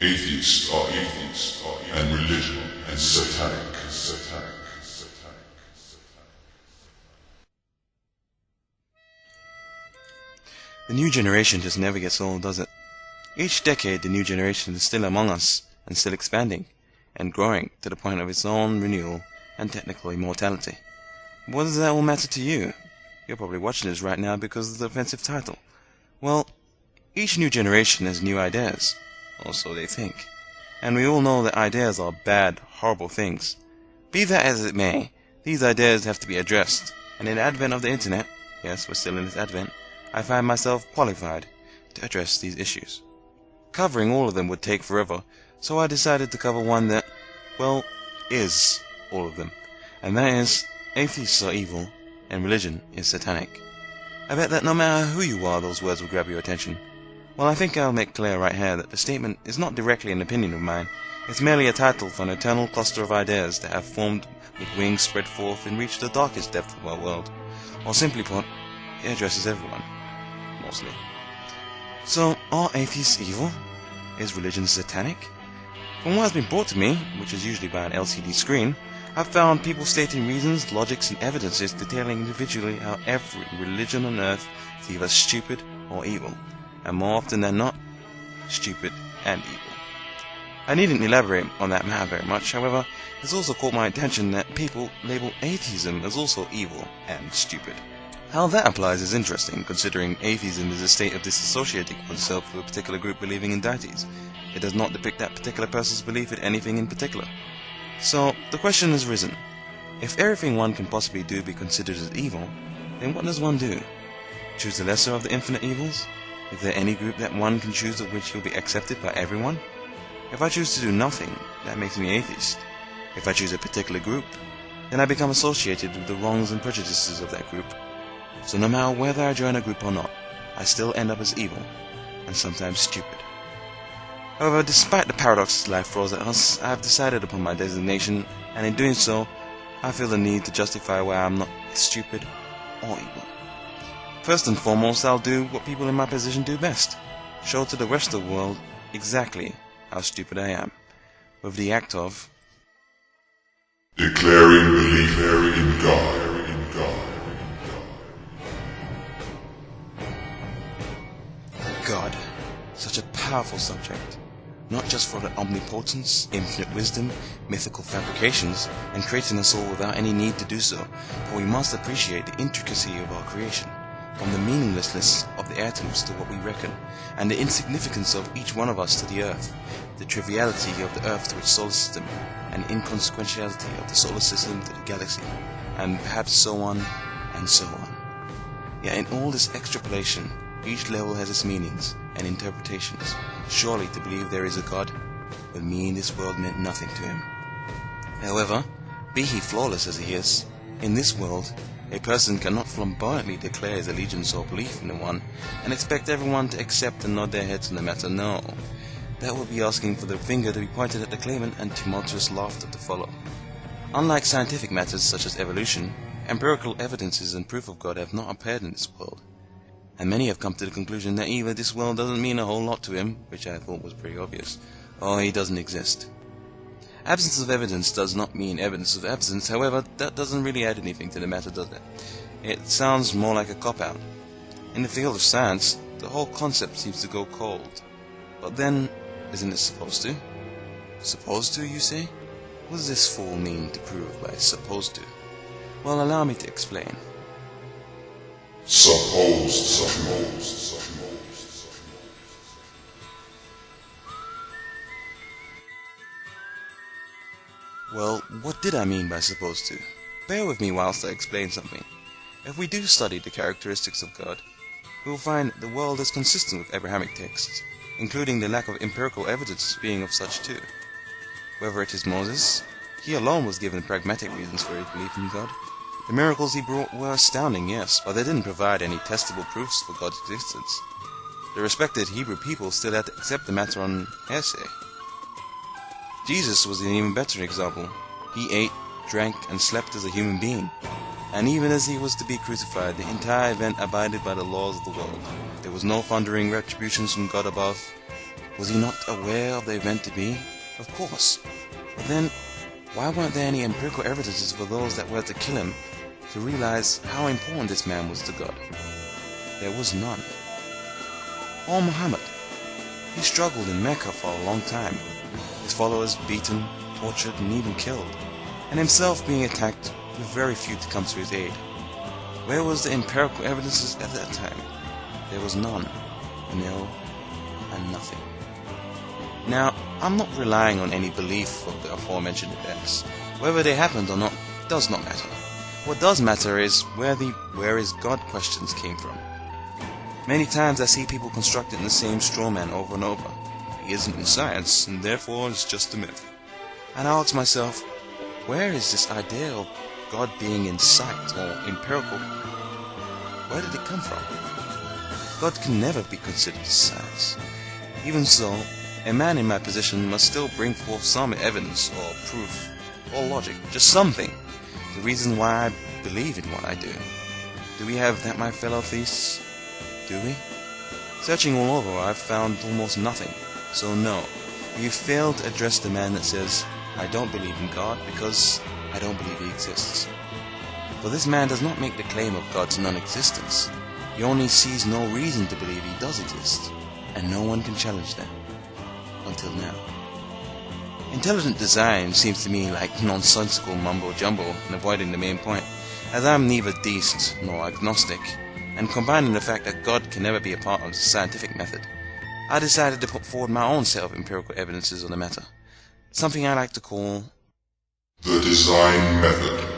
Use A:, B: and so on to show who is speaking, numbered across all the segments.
A: Atheists, and religion is satanic.
B: The new generation just never gets old, does it? Each decade the new generation is still among us, and still expanding, and growing to the point of its own renewal and technical immortality. But what does that all matter to you? You're probably watching this right now because of the offensive title. Well, each new generation has new ideas, or so they think. And we all know that ideas are bad, horrible things. Be that as it may, these ideas have to be addressed, and in the advent of the internet, yes, we're still in this advent, I find myself qualified to address these issues. Covering all of them would take forever, so I decided to cover one that, well, is all of them, and that is, atheists are evil, and religion is satanic. I bet that no matter who you are, those words will grab your attention. Well, I think I'll make clear right here that the statement is not directly an opinion of mine. It's merely a title for an eternal cluster of ideas that have formed with wings spread forth and reached the darkest depth of our world. Or simply put, it addresses everyone. Mostly. So, are atheists evil? Is religion satanic? From what has been brought to me, which is usually by an LCD screen, I've found people stating reasons, logics, and evidences detailing individually how every religion on earth is either stupid or evil, and more often than not, stupid and evil. I needn't elaborate on that matter very much, however, it's also caught my attention that people label atheism as also evil and stupid. How that applies is interesting, considering atheism is a state of disassociating oneself with a particular group believing in deities. It does not depict that particular person's belief in anything in particular. So, the question has risen. If everything one can possibly do be considered as evil, then what does one do? Choose the lesser of the infinite evils? Is there any group that one can choose of which will be accepted by everyone? If I choose to do nothing, that makes me atheist. If I choose a particular group, then I become associated with the wrongs and prejudices of that group. So no matter whether I join a group or not, I still end up as evil, and sometimes stupid. However, despite the paradoxes life throws at us, I have decided upon my designation, and in doing so, I feel the need to justify why I'm not stupid or evil. First and foremost, I'll do what people in my position do best. Show to the rest of the world exactly how stupid I am, with the act of
A: declaring belief in God.
B: God, such a powerful subject, not just for the omnipotence, infinite wisdom, mythical fabrications, and creating us all without any need to do so, but we must appreciate the intricacy of our creation, from the meaninglessness of the atoms to what we reckon, and the insignificance of each one of us to the earth, the triviality of the earth to its solar system, and inconsequentiality of the solar system to the galaxy, and perhaps so on and so on. Yet in all this extrapolation, each level has its meanings and interpretations. Surely to believe there is a God would mean this world meant nothing to him. However, be he flawless as he is, in this world, a person cannot flamboyantly declare his allegiance or belief in the one and expect everyone to accept and nod their heads on the matter. No, that would be asking for the finger to be pointed at the claimant and tumultuous laughter to follow. Unlike scientific matters such as evolution, empirical evidences and proof of God have not appeared in this world. And many have come to the conclusion that either this world doesn't mean a whole lot to him, which I thought was pretty obvious, or he doesn't exist. Absence of evidence does not mean evidence of absence, however, that doesn't really add anything to the matter, does it? It sounds more like a cop-out. In the field of science, the whole concept seems to go cold. But then, isn't it supposed to? Supposed to, you say? What does this fool mean to prove by supposed to? Well, allow me to explain.
A: Supposed.
B: Well, what did I mean by supposed to? Bear with me whilst I explain something. If we do study the characteristics of God, we will find the world is consistent with Abrahamic texts, including the lack of empirical evidence being of such too. Whether it is Moses, he alone was given pragmatic reasons for his belief in God. The miracles he brought were astounding, yes, but they didn't provide any testable proofs for God's existence. The respected Hebrew people still had to accept the matter on hearsay. Jesus was an even better example. He ate, drank, and slept as a human being. And even as he was to be crucified, the entire event abided by the laws of the world. There was no thundering retributions from God above, Was he not aware of the event to be? Of course. But then, why weren't there any empirical evidences for those that were to kill him to realize how important this man was to God? There was none. Or Muhammad. He struggled in Mecca for a long time, his followers beaten, tortured, and even killed, and himself being attacked with very few to come to his aid. Where was the empirical evidences at that time? There was none, nil, and nothing. Now, I'm not relying on any belief of the aforementioned events. Whether they happened or not does not matter. What does matter is where the "where is God" questions came from. Many times I see people constructing the same straw man over and over. He isn't in science, and therefore it's just a myth. And I ask myself, where is this idea of God being in sight or empirical? Where did it come from? God can never be considered science. Even so, a man in my position must still bring forth some evidence or proof or logic, just something, the reason why I believe in what I do. Do we have that, my fellow theists? Do we? Searching all over, I've found almost nothing. So no, we've failed to address the man that says, I don't believe in God because I don't believe he exists. For this man does not make the claim of God's non-existence. He only sees no reason to believe he does exist, and no one can challenge that. Until now. Intelligent design seems to me like nonsensical mumbo-jumbo and avoiding the main point, as I'm neither deist nor agnostic, and combining the fact that God can never be a part of the scientific method, I decided to put forward my own set of empirical evidences on the matter, something I like to call
A: the design method.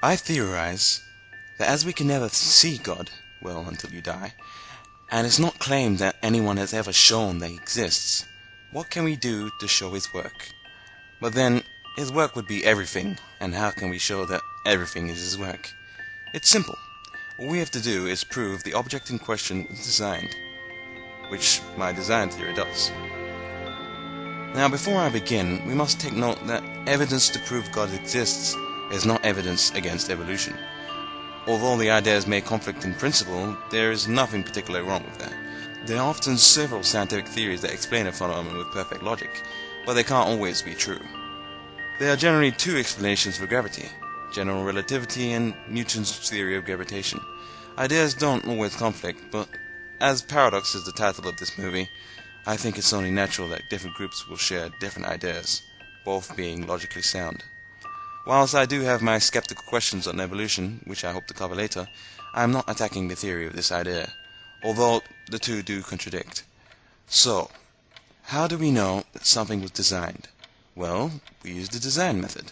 B: I theorize that as we can never see God, well, until you die, and it's not claimed that anyone has ever shown that he exists, what can we do to show his work? But then, his work would be everything, and how can we show that everything is his work? It's simple. All we have to do is prove the object in question was designed, which my design theory does. Now, before I begin, we must take note that evidence to prove God exists is not evidence against evolution. Although the ideas may conflict in principle, there is nothing particularly wrong with that. There are often several scientific theories that explain a phenomenon with perfect logic, but they can't always be true. There are generally two explanations for gravity: general relativity and Newton's theory of gravitation. Ideas don't always conflict, but as Paradox is the title of this movie, I think it's only natural that different groups will share different ideas, both being logically sound. Whilst I do have my skeptical questions on evolution, which I hope to cover later, I am not attacking the theory of this idea, although the two do contradict. So, how do we know that something was designed? Well, we use the design method.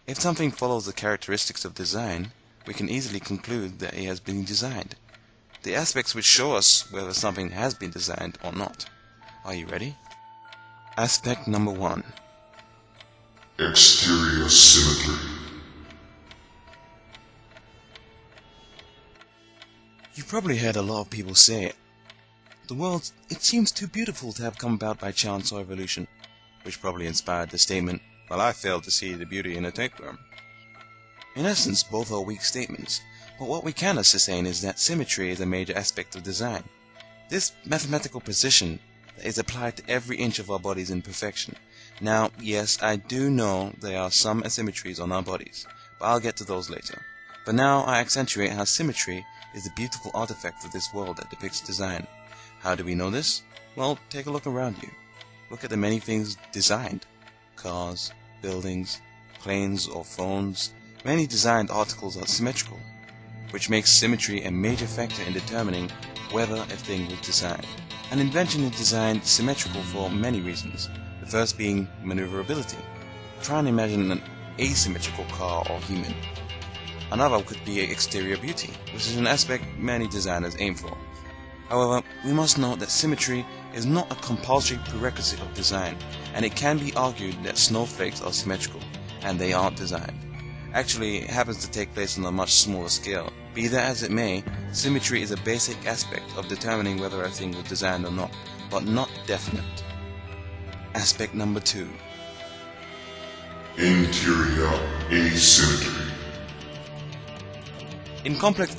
B: If something follows the characteristics of design, we can easily conclude that it has been designed. The aspects which show us whether something has been designed or not. Are you ready? Aspect number 1.
A: Exterior symmetry.
B: You've probably heard a lot of people say it. The world, it seems too beautiful to have come about by chance or evolution, which probably inspired the statement, well, I failed to see the beauty in a tapeworm. In essence, both are weak statements, but what we can ascertain is that symmetry is a major aspect of design. This mathematical precision is applied to every inch of our body's imperfection. Now, yes, I do know there are some asymmetries on our bodies, but I'll get to those later. For now, I accentuate how symmetry is the beautiful artifact of this world that depicts design. How do we know this? Well, take a look around you. Look at the many things designed. Cars, buildings, planes or phones. Many designed articles are symmetrical, which makes symmetry a major factor in determining whether a thing was designed. An invention is designed symmetrical for many reasons, the first being maneuverability. Try and imagine an asymmetrical car or human. Another could be exterior beauty, which is an aspect many designers aim for. However, we must note that symmetry is not a compulsory prerequisite of design, and it can be argued that snowflakes are symmetrical, and they aren't designed. Actually, it happens to take place on a much smaller scale. Be that as it may, symmetry is a basic aspect of determining whether a thing was designed or not, but not definite. Aspect number 2.
A: Interior asymmetry.
B: In complex